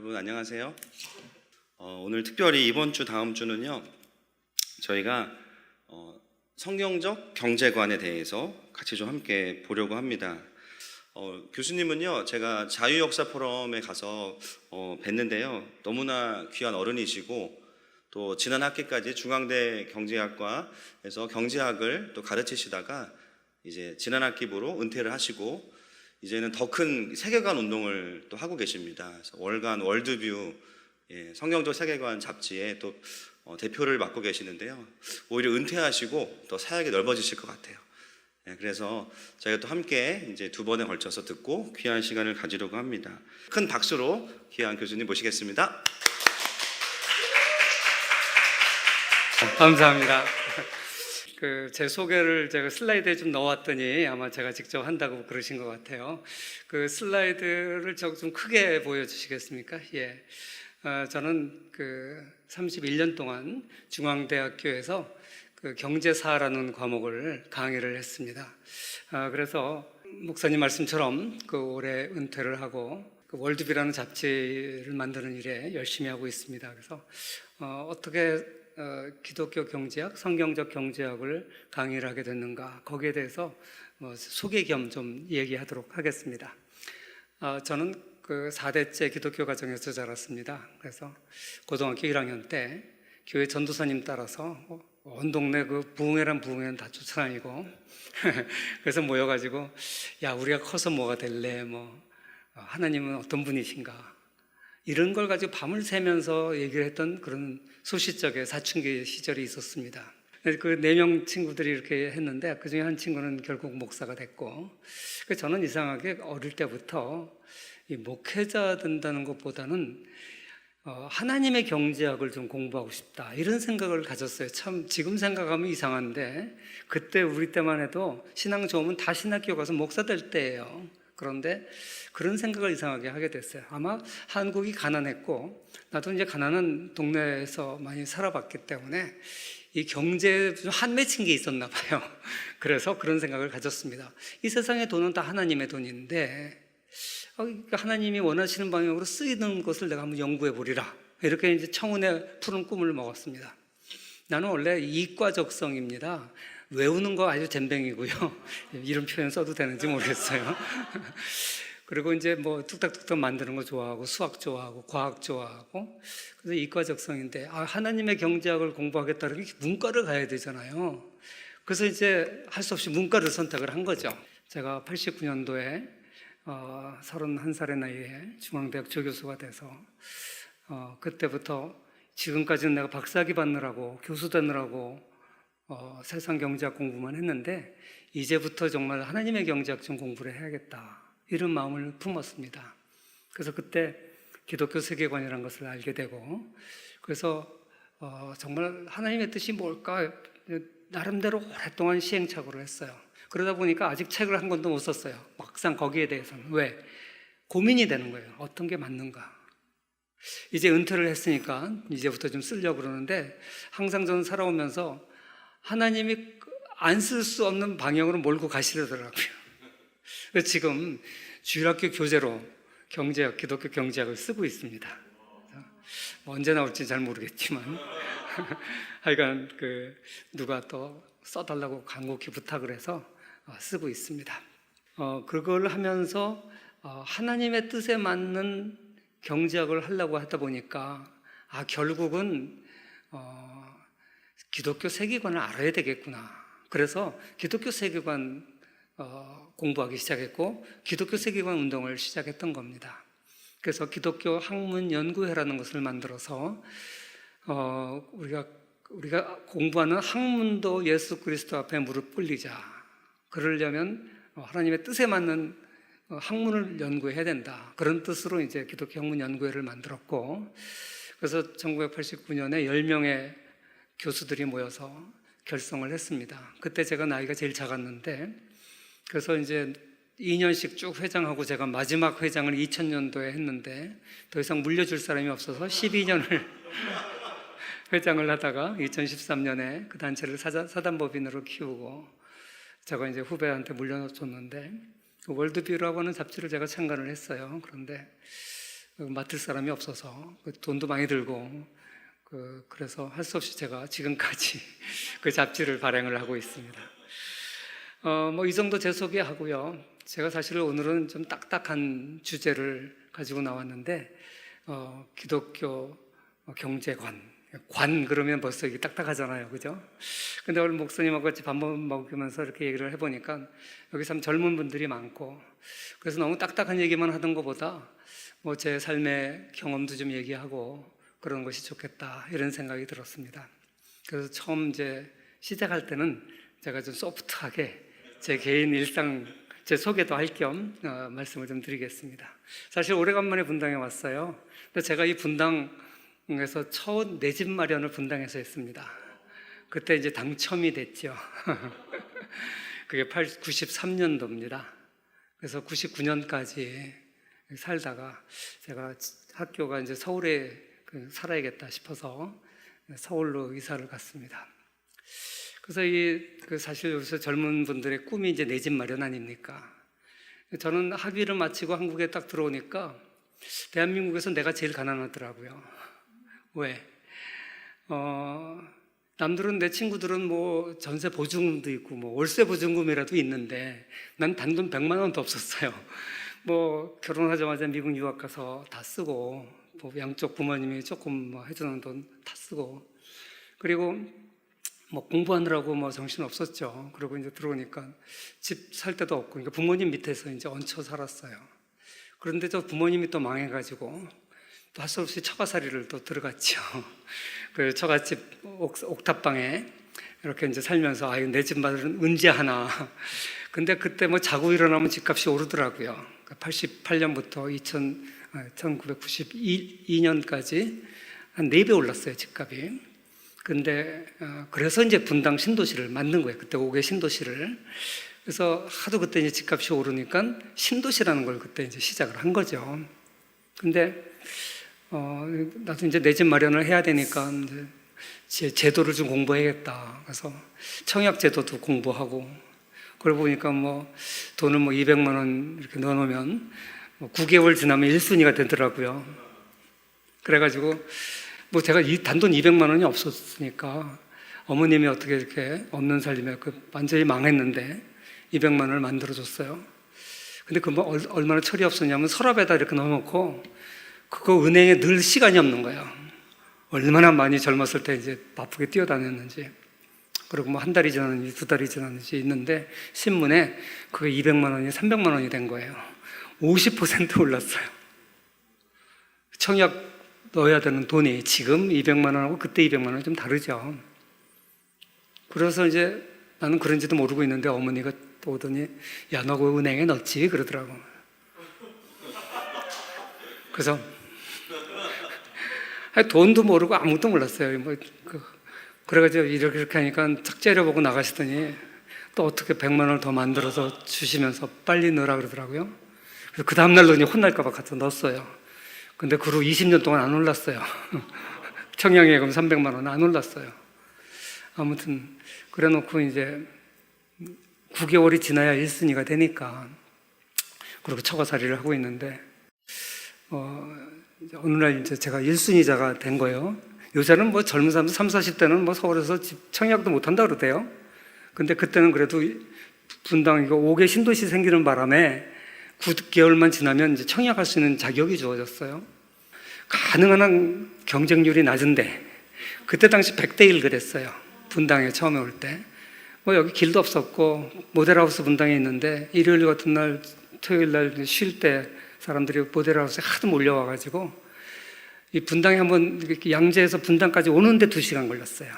여러분 안녕하세요. 오늘 특별히 이번 주 다음 주는요 저희가 성경적 경제관에 대해서 같이 좀 함께 보려고 합니다. 교수님은요 제가 자유역사 포럼에 가서 뵀는데요 너무나 귀한 어른이시고 또 지난 학기까지 중앙대 경제학과에서 경제학을 또 가르치시다가 이제 지난 학기부로 은퇴를 하시고 이제는 더 큰 세계관 운동을 또 하고 계십니다. 그래서 월간 월드뷰 성경적 세계관 잡지에 또 대표를 맡고 계시는데요. 오히려 은퇴하시고 더 사역이 넓어지실 것 같아요. 그래서 저희가 또 함께 이제 두 번에 걸쳐서 듣고 귀한 시간을 가지려고 합니다. 큰 박수로 귀한 교수님 모시겠습니다. 감사합니다. 제 소개를 제가 슬라이드에 좀 넣어왔더니 아마 제가 직접 한다고 그러신 것 같아요. 그 슬라이드를 좀 크게 보여주시겠습니까? 저는 31년 동안 중앙대학교에서 경제사라는 과목을 강의를 했습니다. 그래서 목사님 말씀처럼 올해 은퇴를 하고 월드비라는 잡지를 만드는 일에 열심히 하고 있습니다. 그래서 어떻게 기독교 경제학, 성경적 경제학을 강의를 하게 됐는가, 거기에 대해서 소개 겸 좀 얘기하도록 하겠습니다. 저는 4대째 기독교 가정에서 자랐습니다. 그래서 고등학교 1학년 때 교회 전도사님 따라서 온 동네 부흥회란 부흥회는 다 쫓아다니고 그래서 모여가지고 야 우리가 커서 뭐가 될래, 하나님은 어떤 분이신가, 이런 걸 가지고 밤을 새면서 얘기를 했던 그런 소시적의 사춘기 시절이 있었습니다. 그 4명 친구들이 이렇게 했는데 그 중에 한 친구는 결국 목사가 됐고, 저는 이상하게 어릴 때부터 이 목회자 된다는 것보다는 하나님의 경제학을 좀 공부하고 싶다, 이런 생각을 가졌어요. 참 지금 생각하면 이상한데 그때 우리 때만 해도 신앙 좋으면 다 신학교 가서 목사 될 때예요. 그런데 그런 생각을 이상하게 하게 됐어요. 아마 한국이 가난했고 나도 이제 가난한 동네에서 많이 살아봤기 때문에 이 경제에 좀 한맺힌 게 있었나 봐요. 그래서 그런 생각을 가졌습니다. 이 세상의 돈은 다 하나님의 돈인데 하나님이 원하시는 방향으로 쓰이는 것을 내가 한번 연구해 보리라, 이렇게 이제 청운의 푸른 꿈을 먹었습니다. 나는 원래 이과적성입니다. 외우는 거 아주 젬병이고요. 이런 표현 써도 되는지 모르겠어요. 그리고 이제 뚝딱뚝딱 만드는 거 좋아하고 수학 좋아하고 과학 좋아하고, 그래서 이과적성인데 하나님의 경제학을 공부하겠다는 게 문과를 가야 되잖아요. 그래서 이제 할 수 없이 문과를 선택을 한 거죠. 제가 89년도에 31살의 나이에 중앙대학 조교수가 돼서 그때부터 지금까지는 내가 박사학위 받느라고 교수 되느라고 세상 경제학 공부만 했는데 이제부터 정말 하나님의 경제학 좀 공부를 해야겠다, 이런 마음을 품었습니다. 그래서 그때 기독교 세계관이라는 것을 알게 되고, 그래서 정말 하나님의 뜻이 뭘까 나름대로 오랫동안 시행착오를 했어요. 그러다 보니까 아직 책을 한 권도 못 썼어요. 막상 거기에 대해서는. 왜? 고민이 되는 거예요. 어떤 게 맞는가. 이제 은퇴를 했으니까 이제부터 좀 쓰려고 그러는데, 항상 저는 살아오면서 하나님이 안 쓸 수 없는 방향으로 몰고 가시더라고요. 그래서 지금 주일학교 교재로 경제학, 기독교 경제학을 쓰고 있습니다. 언제 나올지 잘 모르겠지만 하여간 누가 또 써달라고 간곡히 부탁을 해서 쓰고 있습니다. 그걸 하면서 하나님의 뜻에 맞는 경제학을 하려고 하다 보니까 결국은 기독교 세계관을 알아야 되겠구나. 그래서 기독교 세계관 공부하기 시작했고 기독교 세계관 운동을 시작했던 겁니다. 그래서 기독교 학문 연구회라는 것을 만들어서 우리가 공부하는 학문도 예수 그리스도 앞에 무릎 꿇리자. 그러려면 하나님의 뜻에 맞는 학문을 연구해야 된다, 그런 뜻으로 이제 기독교 학문 연구회를 만들었고, 그래서 1989년에 10명의 교수들이 모여서 결성을 했습니다. 그때 제가 나이가 제일 작았는데, 그래서 이제 2년씩 쭉 회장하고 제가 마지막 회장을 2000년도에 했는데 더 이상 물려줄 사람이 없어서 12년을 회장을 하다가 2013년에 그 단체를 사단법인으로 키우고 제가 이제 후배한테 물려줬는데, 월드뷰라고 하는 잡지를 제가 창간을 했어요. 그런데 맡을 사람이 없어서 돈도 많이 들고 그래서 할 수 없이 제가 지금까지 그 잡지를 발행을 하고 있습니다. 뭐 이 정도 제 소개하고요. 제가 사실 오늘은 좀 딱딱한 주제를 가지고 나왔는데 기독교 경제관 관 그러면 벌써 이게 딱딱하잖아요, 그죠? 근데 오늘 목사님하고 같이 밥 먹으면서 이렇게 얘기를 해보니까 여기 참 젊은 분들이 많고 그래서 너무 딱딱한 얘기만 하던 것보다 뭐 제 삶의 경험도 좀 얘기하고 그런 것이 좋겠다 이런 생각이 들었습니다. 그래서 처음 이제 시작할 때는 제가 좀 소프트하게 제 개인 일상 제 소개도 할 겸 말씀을 좀 드리겠습니다. 사실 오래간만에 분당에 왔어요. 근데 제가 이 분당에서 처음 내 집 마련을 분당에서 했습니다. 그때 이제 당첨이 됐죠. 그게 93년도입니다. 그래서 99년까지 살다가 제가 학교가 이제 서울에 살아야겠다 싶어서 서울로 이사를 갔습니다. 그래서 사실 요새 젊은 분들의 꿈이 이제 내 집 마련 아닙니까? 저는 학위를 마치고 한국에 딱 들어오니까 대한민국에서 내가 제일 가난하더라고요. 왜? 남들은 내 친구들은 뭐 전세 보증금도 있고 뭐 월세 보증금이라도 있는데 난 단돈 100만 원도 없었어요. 뭐 결혼하자마자 미국 유학 가서 다 쓰고 뭐 양쪽 부모님이 조금 뭐 해주는 돈 다 쓰고 그리고 뭐 공부하느라고 뭐 정신 없었죠. 그리고 이제 들어오니까 집 살 데도 없고 그러니까 부모님 밑에서 이제 얹혀 살았어요. 그런데 저 부모님이 또 망해가지고 또 할 수 없이 처가살이를 또 들어갔죠. 그 처갓집 옥탑방에 이렇게 이제 살면서 아유 내 집 마을은 언제 하나. 근데 그때 뭐 자고 일어나면 집값이 오르더라고요. 88년부터 1992년까지 한 4배 올랐어요, 집값이. 근데 그래서 이제 분당 신도시를 만든 거예요. 그때 5개 신도시를. 그래서 하도 그때 이제 집값이 오르니까 신도시라는 걸 그때 이제 시작을 한 거죠. 근데 나도 이제 내 집 마련을 해야 되니까 이제 제 제도를 좀 공부해야겠다. 그래서 청약 제도도 공부하고 그러고 보니까 뭐 돈을 뭐 200만 원 이렇게 넣어놓으면 뭐 9개월 지나면 1순위가 되더라고요. 그래가지고 뭐 제가 단돈 200만 원이 없었으니까 어머님이 어떻게 이렇게 없는 살림에 완전히 망했는데 200만 원을 만들어줬어요. 근데 그 뭐 얼마나 철이 없었냐면 서랍에다 이렇게 넣어놓고 그거 은행에 넣을 시간이 없는 거예요. 얼마나 많이 젊었을 때 이제 바쁘게 뛰어다녔는지. 그리고 뭐 한 달이 지났는지 2달이 지났는지 있는데 신문에 그게 200만 원이 300만 원이 된 거예요. 50% 올랐어요. 청약 넣어야 되는 돈이 지금 200만 원하고 그때 200만 원이 좀 다르죠. 그래서 이제 나는 그런지도 모르고 있는데 어머니가 또 오더니 야, 너 그 은행에 넣었지? 그러더라고. 그래서 돈도 모르고 아무것도 몰랐어요. 뭐 그래가지고 이렇게 하니까 탁 째려보고 나가시더니 또 어떻게 100만 원을 더 만들어서 주시면서 빨리 넣으라 그러더라고요. 그래서 그 다음날 넣으니 혼날까봐 갖다 넣었어요. 근데 그 후 20년 동안 안 올랐어요. 청약예금 300만 원 안 올랐어요. 아무튼 그래 놓고 이제 9개월이 지나야 1순위가 되니까 그리고 처가살이를 하고 있는데 어느 날 이제 제가 1순위자가 된 거예요. 요새는 뭐 젊은 사람들 30, 40대는 뭐 서울에서 집 청약도 못 한다 그러대요. 근데 그때는 그래도 분당 이거 5개 신도시 생기는 바람에 9개월만 지나면 이제 청약할 수 있는 자격이 주어졌어요. 가능한 한 경쟁률이 낮은데 그때 당시 100대 1 그랬어요. 분당에 처음에 올 때. 뭐 여기 길도 없었고 모델하우스 분당에 있는데 일요일 같은 날 토요일 날 쉴 때 사람들이 모델하우스에 하도 몰려와가지고 이 분당에 한번 이렇게 양재에서 분당까지 오는데 2시간 걸렸어요.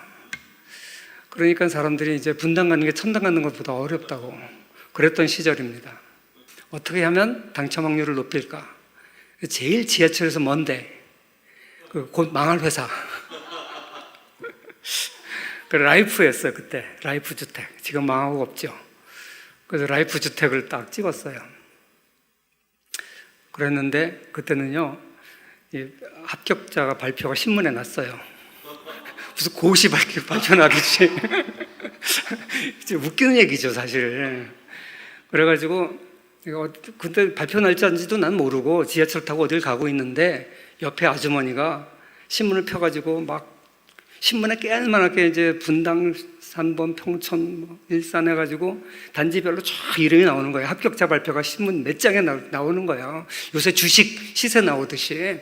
그러니까 사람들이 이제 분당 가는 게 천당 가는 것보다 어렵다고 그랬던 시절입니다. 어떻게 하면 당첨 확률을 높일까? 제일 지하철에서 먼데 곧 망할 회사. 그 라이프였어요 그때. 라이프 주택. 지금 망하고 없죠. 그래서 라이프 주택을 딱 찍었어요. 그랬는데 그때는요 이 합격자가 발표가 신문에 났어요. 무슨 고시 발표나겠지. 웃기는 얘기죠 사실. 그래가지고 근데 발표 날짜인지도 난 모르고 지하철 타고 어딜 가고 있는데 옆에 아주머니가 신문을 펴가지고 막 신문에 깨알만하게 이제 분당, 산범, 평촌, 일산 해가지고 단지별로 쫙 이름이 나오는 거예요. 합격자 발표가 신문 몇 장에 나오는 거예요. 요새 주식 시세 나오듯이.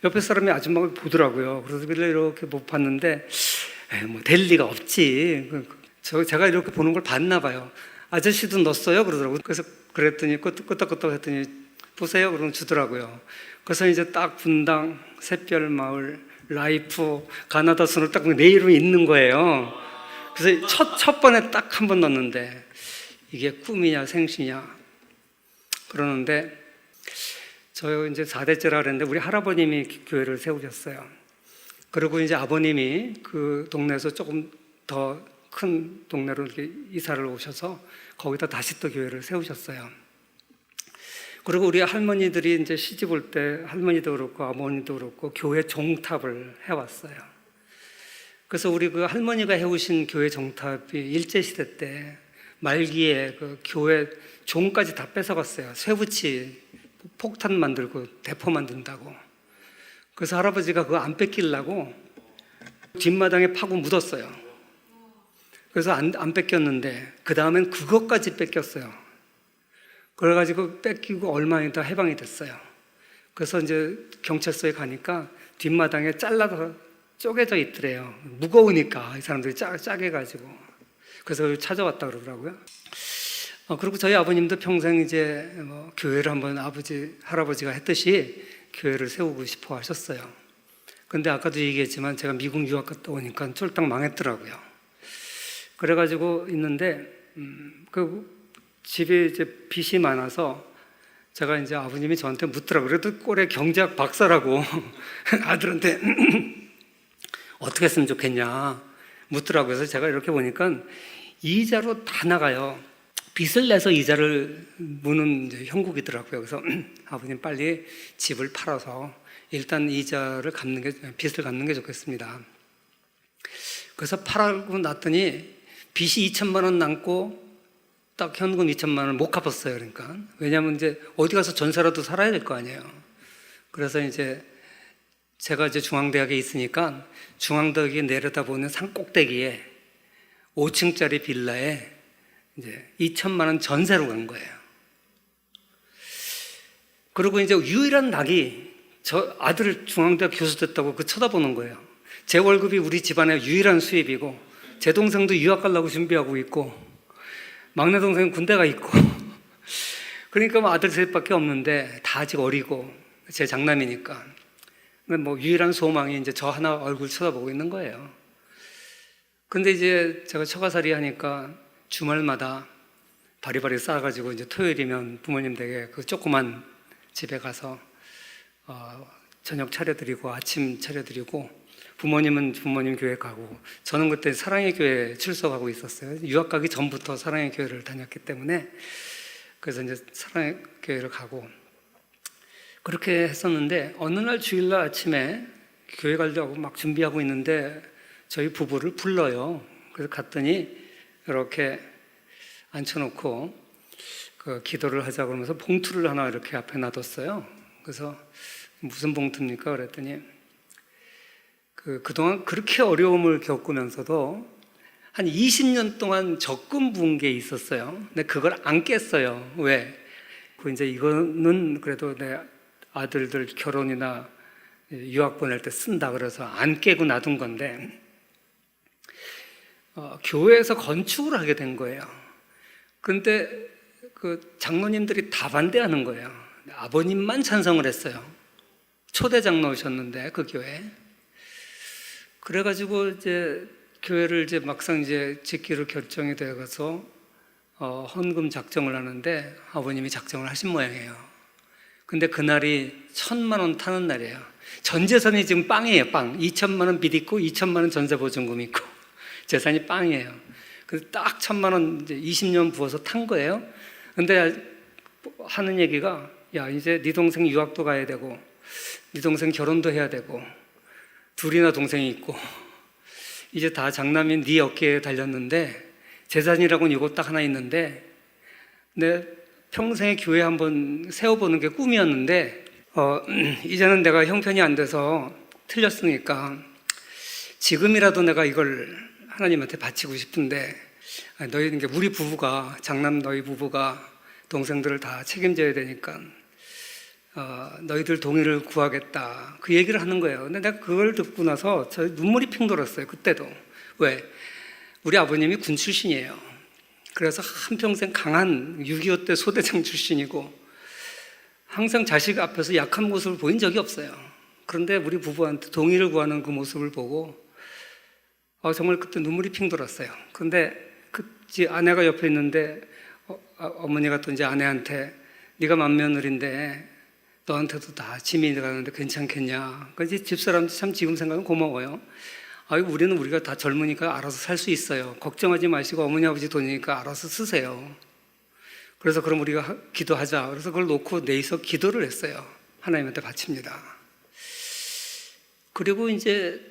옆에 사람이 아줌마가 보더라고요. 그래서 이렇게 못 봤는데 뭐 될 리가 없지. 제가 이렇게 보는 걸 봤나 봐요. 아저씨도 넣었어요? 그러더라고요. 그래서 그랬더니 끄떡끄떡 했더니 보세요. 그러면 주더라고요. 그래서 이제 딱 분당, 샛별마을, 라이프, 가나다 순으로 딱 내 이름이 있는 거예요. 그래서 첫 번에 딱 한 번 넣었는데 이게 꿈이냐 생시냐 그러는데 저 이제 4대째라 그랬는데 우리 할아버님이 교회를 세우셨어요. 그리고 이제 아버님이 그 동네에서 조금 더 큰 동네로 이렇게 이사를 오셔서 거기다 다시 또 교회를 세우셨어요. 그리고 우리 할머니들이 이제 시집 올 때 할머니도 그렇고 아버님도 그렇고 교회 종탑을 해왔어요. 그래서 우리 그 할머니가 해오신 교회 종탑이 일제시대 때 말기에 그 교회 종까지 다 뺏어갔어요. 쇠붙이 폭탄 만들고 대포 만든다고. 그래서 할아버지가 그거 안 뺏기려고 뒷마당에 파고 묻었어요. 그래서 안 뺏겼는데 그 다음엔 그것까지 뺏겼어요. 그래가지고 뺏기고 얼마 있다 해방이 됐어요. 그래서 이제 경찰서에 가니까 뒷마당에 잘라서 쪼개져 있더래요. 무거우니까 이 사람들이 짜게 가지고. 그래서 찾아왔다 그러더라고요. 그리고 저희 아버님도 평생 이제 뭐 교회를 한번 할아버지가 했듯이 교회를 세우고 싶어 하셨어요. 근데 아까도 얘기했지만 제가 미국 유학 갔다 오니까 쫄딱 망했더라고요. 그래가지고 있는데 그 집에 이제 빚이 많아서 제가 이제 아버님이 저한테 묻더라고요. 그래도 꼴에 경제학 박사라고 아들한테 어떻게 했으면 좋겠냐 묻더라고요. 그래서 제가 이렇게 보니까 이자로 다 나가요. 빚을 내서 이자를 무는 이제 형국이더라고요. 그래서 아버님 빨리 집을 팔아서 일단 이자를 빚을 갚는 게 좋겠습니다. 그래서 팔고 났더니 빚이 2천만 원 남고 딱 현금 2천만 원을 못 갚았어요. 그러니까 왜냐하면 이제 어디 가서 전세라도 살아야 될 거 아니에요. 그래서 이제 제가 이제 중앙대학에 있으니까 중앙대학에 내려다보는 산 꼭대기에 5층짜리 빌라에 이제 2천만 원 전세로 간 거예요. 그리고 이제 유일한 낙이 저 아들 중앙대학 교수 됐다고 그 쳐다보는 거예요. 제 월급이 우리 집안의 유일한 수입이고 제 동생도 유학 가려고 준비하고 있고 막내 동생은 군대가 있고 그러니까 뭐 아들 셋밖에 없는데 다 아직 어리고 제 장남이니까 뭐 유일한 소망이 이제 저 하나 얼굴 쳐다보고 있는 거예요. 근데 이제 제가 처가살이 하니까 주말마다 바리바리 싸가지고 이제 토요일이면 부모님 댁에 그 조그만 집에 가서 저녁 차려드리고 아침 차려드리고 부모님은 부모님 교회 가고 저는 그때 사랑의 교회 출석하고 있었어요. 유학 가기 전부터 사랑의 교회를 다녔기 때문에 그래서 이제 사랑의 교회를 가고 그렇게 했었는데 어느 날 주일날 아침에 교회 가려고 막 준비하고 있는데 저희 부부를 불러요. 그래서 갔더니 이렇게 앉혀놓고 그 기도를 하자 그러면서 봉투를 하나 이렇게 앞에 놔뒀어요. 그래서 무슨 봉투입니까? 그랬더니 그동안 그렇게 어려움을 겪으면서도 한 20년 동안 적금 부은 게 있었어요. 근데 그걸 안 깼어요. 왜? 이제 이거는 그래도 내 아들들 결혼이나 유학 보낼 때 쓴다 그래서 안 깨고 놔둔 건데 교회에서 건축을 하게 된 거예요. 근데 그 장로님들이 다 반대하는 거예요. 아버님만 찬성을 했어요. 초대 장로셨는데 그 교회. 그래가지고 이제 교회를 이제 막상 이제 짓기로 결정이 되어서 헌금 작정을 하는데 아버님이 작정을 하신 모양이에요. 근데 그날이 1,000만 원 타는 날이에요. 전 재산이 지금 빵이에요. 빵. 2천만 원 빚 있고 2천만 원 전세 보증금 있고 재산이 빵이에요. 그래서 딱 1,000만 원 이제 20년 부어서 탄 거예요. 근데 하는 얘기가 야 이제 네 동생 유학도 가야 되고 네 동생 결혼도 해야 되고 둘이나 동생이 있고 이제 다 장남인 네 어깨에 달렸는데 재산이라고는 이거 딱 하나 있는데 내 평생에 교회 한번 세워보는 게 꿈이었는데 이제는 내가 형편이 안 돼서 틀렸으니까 지금이라도 내가 이걸 하나님한테 바치고 싶은데 너희 우리 부부가 장남 너희 부부가 동생들을 다 책임져야 되니까 너희들 동의를 구하겠다 그 얘기를 하는 거예요. 근데 내가 그걸 듣고 나서 저 눈물이 핑 돌았어요. 그때도. 왜? 우리 아버님이 군 출신이에요. 그래서 한평생 강한 6.25 때 소대장 출신이고 항상 자식 앞에서 약한 모습을 보인 적이 없어요. 그런데 우리 부부한테 동의를 구하는 그 모습을 보고 정말 그때 눈물이 핑 돌았어요. 그런데 아내가 옆에 있는데 어머니가 또 이제 아내한테 네가 맏며느리인데 너한테도 다 짐이 가는데 괜찮겠냐. 그래서 집사람도 참 지금 생각하면 고마워요. 우리는 우리가 다 젊으니까 알아서 살 수 있어요. 걱정하지 마시고 어머니 아버지 돈이니까 알아서 쓰세요. 그래서 그럼 우리가 기도하자. 그래서 그걸 놓고 내서 기도를 했어요. 하나님한테 바칩니다. 그리고 이제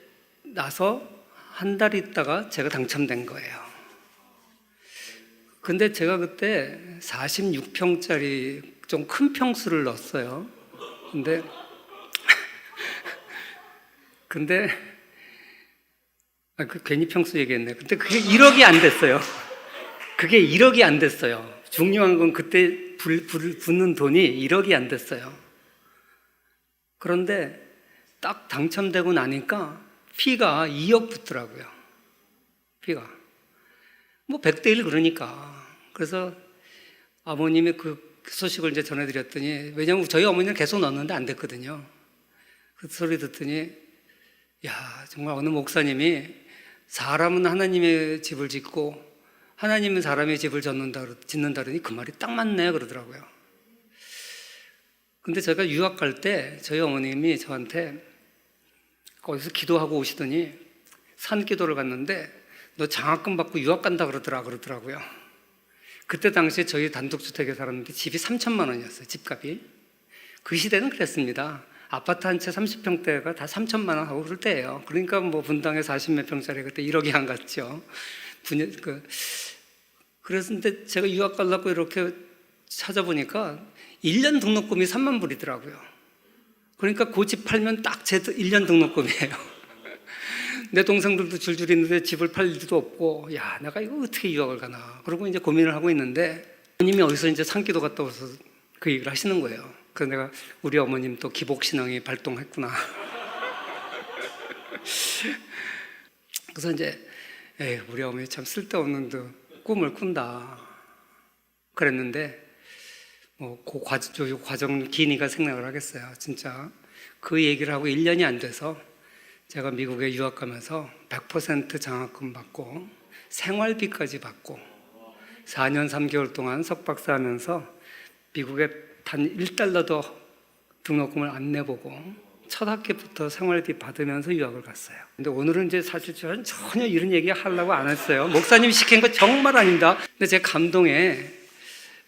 나서 한 달 있다가 제가 당첨된 거예요. 근데 제가 그때 46평짜리 좀 큰 평수를 넣었어요. 근데 괜히 평수 얘기했네. 근데 그게 1억이 안 됐어요. 그게 1억이 안 됐어요. 중요한 건 그때 붙는 돈이 1억이 안 됐어요. 그런데 딱 당첨되고 나니까 피가 2억 붙더라고요. 피가. 100대 1 그러니까. 그래서 아버님이 그 소식을 이제 전해드렸더니, 왜냐면 저희 어머니는 계속 넣었는데 안 됐거든요. 그 소리 듣더니, 정말 어느 목사님이 사람은 하나님의 집을 짓고 하나님은 사람의 집을 짓는다 그러니 그 말이 딱 맞네 그러더라고요. 근데 제가 유학 갈 때 저희 어머님이 저한테 거기서 기도하고 오시더니 산기도를 갔는데 너 장학금 받고 유학 간다 그러더라고요. 그때 당시에 저희 단독주택에 살았는데 집이 3천만 원이었어요. 집값이. 그 시대는 그랬습니다. 아파트 한 채 30평대가 다 3천만 원 하고 그럴 때예요. 그러니까 분당에 40몇 평짜리 그때 1억이 안 갔죠. 그래서 근데 제가 유학 가려고 이렇게 찾아보니까 1년 등록금이 3만 불이더라고요. 그러니까 그 집 팔면 딱 제 1년 등록금이에요. 내 동생들도 줄줄 있는데 집을 팔 일도 없고, 내가 이거 어떻게 유학을 가나. 그러고 이제 고민을 하고 있는데, 어머님이 어디서 이제 산기도 갔다 와서 그 얘기를 하시는 거예요. 그래서 내가 우리 어머님 또 기복신앙이 발동했구나. 그래서 이제, 우리 어머니 참 쓸데없는 꿈을 꾼다. 그랬는데, 그 과정 기니가 생각을 하겠어요. 진짜. 그 얘기를 하고 1년이 안 돼서 제가 미국에 유학 가면서 100% 장학금 받고 생활비까지 받고 4년 3개월 동안 석박사 하면서 미국에 단 1달러도 등록금을 안 내보고 첫 학기부터 생활비 받으면서 유학을 갔어요. 근데 오늘은 이제 사실 저는 전혀 이런 얘기 하려고 안 했어요. 목사님이 시킨 거 정말 아닙니다. 근데 제 감동에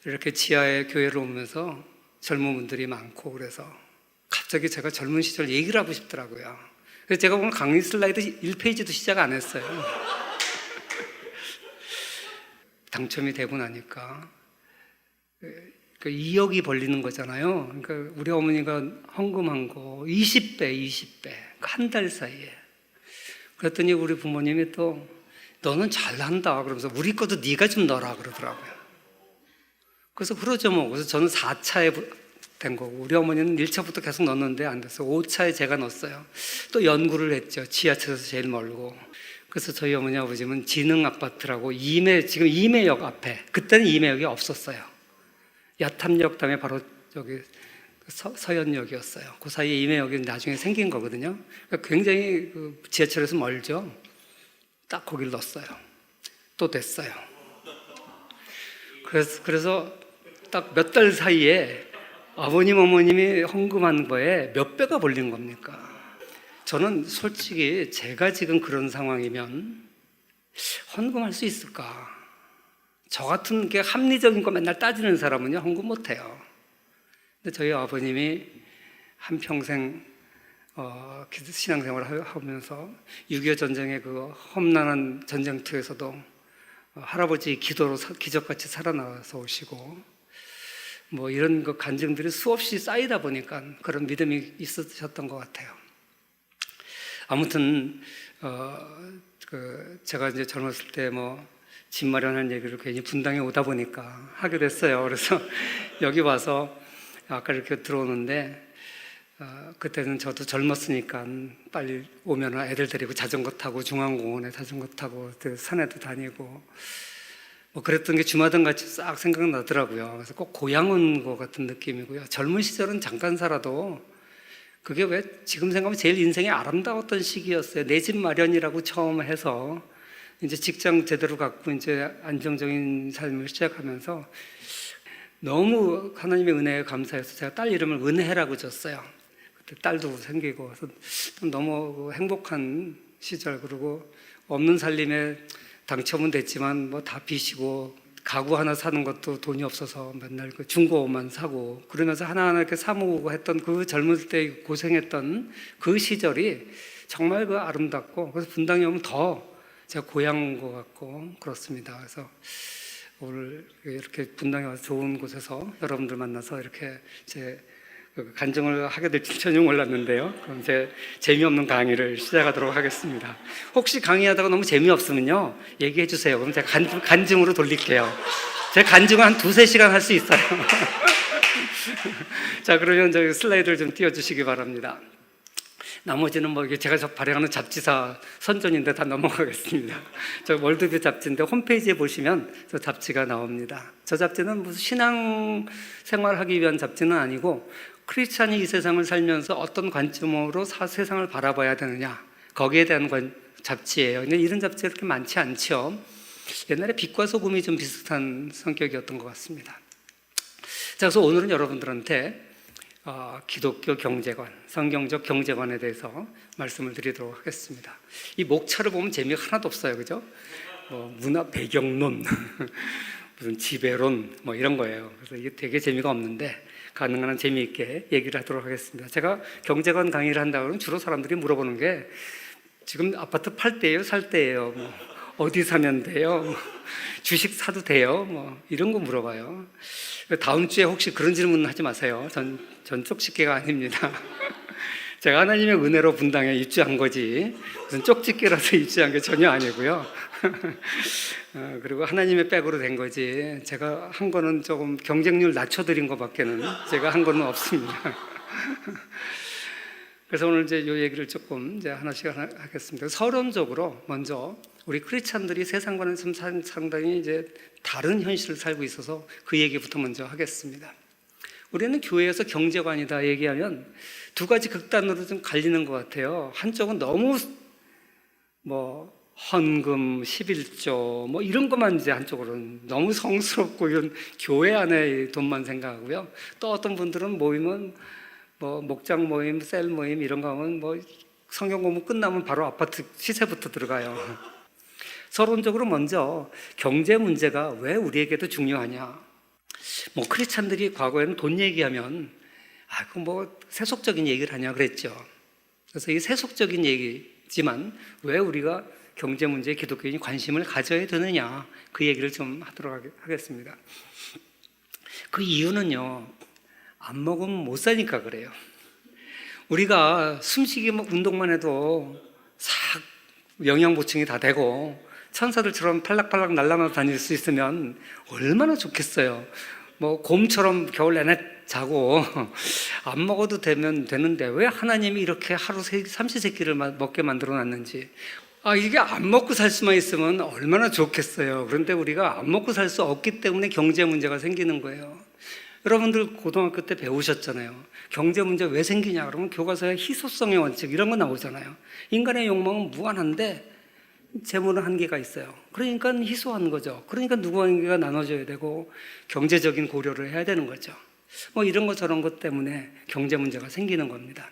이렇게 지하에 교회를 오면서 젊은 분들이 많고 그래서 갑자기 제가 젊은 시절 얘기를 하고 싶더라고요. 그래서 제가 오늘 강의 슬라이드 1페이지도 시작 안 했어요. 당첨이 되고 나니까 2억이 벌리는 거잖아요. 그러니까 우리 어머니가 헌금한 거 20배 한 달 사이에. 그랬더니 우리 부모님이 또 너는 잘난다 그러면서 우리 것도 네가 좀 넣어라 그러더라고요. 그래서 그러죠 뭐. 그래서 저는 4차에 된 거고 우리 어머니는 1차부터 계속 넣었는데 안 돼서 5차에 제가 넣었어요. 또 연구를 했죠. 지하철에서 제일 멀고. 그래서 저희 어머니 아버지는 지능아파트라고 지금 임해역 앞에, 그때는 임해역이 없었어요. 야탐역 다음에 바로 저기 서현역이었어요. 그 사이에 임해역이 나중에 생긴 거거든요. 그러니까 굉장히 지하철에서 멀죠. 딱 거기를 넣었어요. 또 됐어요. 그래서 딱 몇 달 사이에 아버님, 어머님이 헌금한 거에 몇 배가 벌린 겁니까? 저는 솔직히 제가 지금 그런 상황이면 헌금할 수 있을까? 저 같은 게 합리적인 거 맨날 따지는 사람은요, 헌금 못 해요. 근데 저희 아버님이 한평생 신앙생활을 하면서 6.25 전쟁의 그 험난한 전쟁터에서도 할아버지 기도로 기적같이 살아나서 오시고 뭐 이런 그 간증들이 수없이 쌓이다 보니까 그런 믿음이 있으셨던 것 같아요. 아무튼 제가 이제 젊었을 때 뭐 집 마련하는 얘기를 괜히 분당에 오다 보니까 하게 됐어요. 그래서 여기 와서 아까 이렇게 들어오는데 그때는 저도 젊었으니까 빨리 오면 애들 데리고 자전거 타고 중앙공원에 자전거 타고 산에도 다니고 뭐 그랬던 게 주마등 같이 싹 생각나더라고요. 그래서 꼭 고향 온 것 같은 느낌이고요. 젊은 시절은 잠깐 살아도 그게 왜 지금 생각하면 제일 인생이 아름다웠던 시기였어요. 내 집 마련이라고 처음 해서 이제 직장 제대로 갖고 이제 안정적인 삶을 시작하면서 너무 하나님의 은혜에 감사해서 제가 딸 이름을 은혜라고 줬어요. 그때 딸도 생기고 그래서 너무 행복한 시절, 그리고 없는 살림에 당첨은 됐지만 뭐 다 빚이고 가구 하나 사는 것도 돈이 없어서 맨날 그 중고 옷만 사고 그러면서 하나하나 이렇게 사 모으고 했던 그 젊을 때 고생했던 그 시절이 정말 그 아름답고, 그래서 분당에 오면 더 제가 고향 온 것 같고 그렇습니다. 그래서 오늘 이렇게 분당에 와서 좋은 곳에서 여러분들 만나서 이렇게 제 간증을 하게 될지 전혀 몰랐는데요. 그럼 제 재미없는 강의를 시작하도록 하겠습니다. 혹시 강의하다가 너무 재미없으면요 얘기해 주세요. 그럼 제가 간증으로 돌릴게요. 제가 간증을 한 2-3시간 할 수 있어요. 자, 그러면 저기 슬라이드를 좀 띄워주시기 바랍니다. 나머지는 뭐 이게 제가 발행하는 잡지사 선전인데 다 넘어가겠습니다. 저 월드뷰 잡지인데 홈페이지에 보시면 저 잡지가 나옵니다. 저 잡지는 무슨 신앙 생활하기 위한 잡지는 아니고 크리스찬이 이 세상을 살면서 어떤 관점으로 세상을 바라봐야 되느냐, 거기에 대한 잡지예요. 근데 이런 잡지가 그렇게 많지 않죠. 옛날에 빛과 소금이 좀 비슷한 성격이었던 것 같습니다. 자, 그래서 오늘은 여러분들한테 기독교 경제관, 성경적 경제관에 대해서 말씀을 드리도록 하겠습니다. 이 목차를 보면 재미가 하나도 없어요, 그죠? 문화 배경론, 무슨 지배론, 뭐 이런 거예요. 그래서 이게 되게 재미가 없는데 가능한 한 재미있게 얘기를 하도록 하겠습니다. 제가 경제관 강의를 한다 그러면 주로 사람들이 물어보는 게 지금 아파트 팔 때예요, 살 때예요, 뭐 어디 사면 돼요, 뭐 주식 사도 돼요, 뭐 이런 거 물어봐요. 다음 주에 혹시 그런 질문 하지 마세요. 전 쪽집게가 아닙니다. 제가 하나님의 은혜로 분당에 입주한 거지 무슨 쪽집게라서 입주한 게 전혀 아니고요. 그리고 하나님의 백으로 된 거지 제가 한 거는 조금 경쟁률 낮춰드린 것밖에는 제가 한 거는 없습니다. 그래서 오늘 이제 이 얘기를 조금 이제 하나씩 하겠습니다. 서론적으로 먼저 우리 크리스찬들이 세상과는 좀 상당히 이제 다른 현실을 살고 있어서 그 얘기부터 먼저 하겠습니다. 우리는 교회에서 경제관이다 얘기하면 두 가지 극단으로 좀 갈리는 것 같아요. 한쪽은 너무 뭐 헌금, 11조 뭐 이런 것만 이제 한쪽으로는 너무 성스럽고 이런 교회 안에 돈만 생각하고요. 또 어떤 분들은 모이면 뭐 목장 모임, 셀 모임 이런 거 하면 뭐 성경 공부 끝나면 바로 아파트 시세부터 들어가요. 서론적으로 먼저 경제 문제가 왜 우리에게도 중요하냐. 뭐 크리스찬들이 과거에는 돈 얘기하면 그 뭐 세속적인 얘기를 하냐 그랬죠. 그래서 이게 세속적인 얘기지만 왜 우리가 경제 문제에 기독교인이 관심을 가져야 되느냐, 그 얘기를 좀 하도록 하겠습니다. 그 이유는요, 안 먹으면 못 사니까 그래요. 우리가 숨쉬기 운동만 해도 싹 영양 보충이 다 되고 천사들처럼 팔락팔락 날아가 다닐 수 있으면 얼마나 좋겠어요. 뭐 곰처럼 겨울 내내 자고 안 먹어도 되는데 왜 하나님이 이렇게 하루 삼시세끼를 먹게 만들어 놨는지. 이게 안 먹고 살 수만 있으면 얼마나 좋겠어요. 그런데 우리가 안 먹고 살 수 없기 때문에 경제 문제가 생기는 거예요. 여러분들 고등학교 때 배우셨잖아요. 경제 문제 왜 생기냐 그러면 교과서에 희소성의 원칙 이런 거 나오잖아요. 인간의 욕망은 무한한데 재물은 한계가 있어요. 그러니까 희소한 거죠. 그러니까 누구에게가 나눠줘야 되고 경제적인 고려를 해야 되는 거죠. 뭐 이런 것 저런 것 때문에 경제 문제가 생기는 겁니다.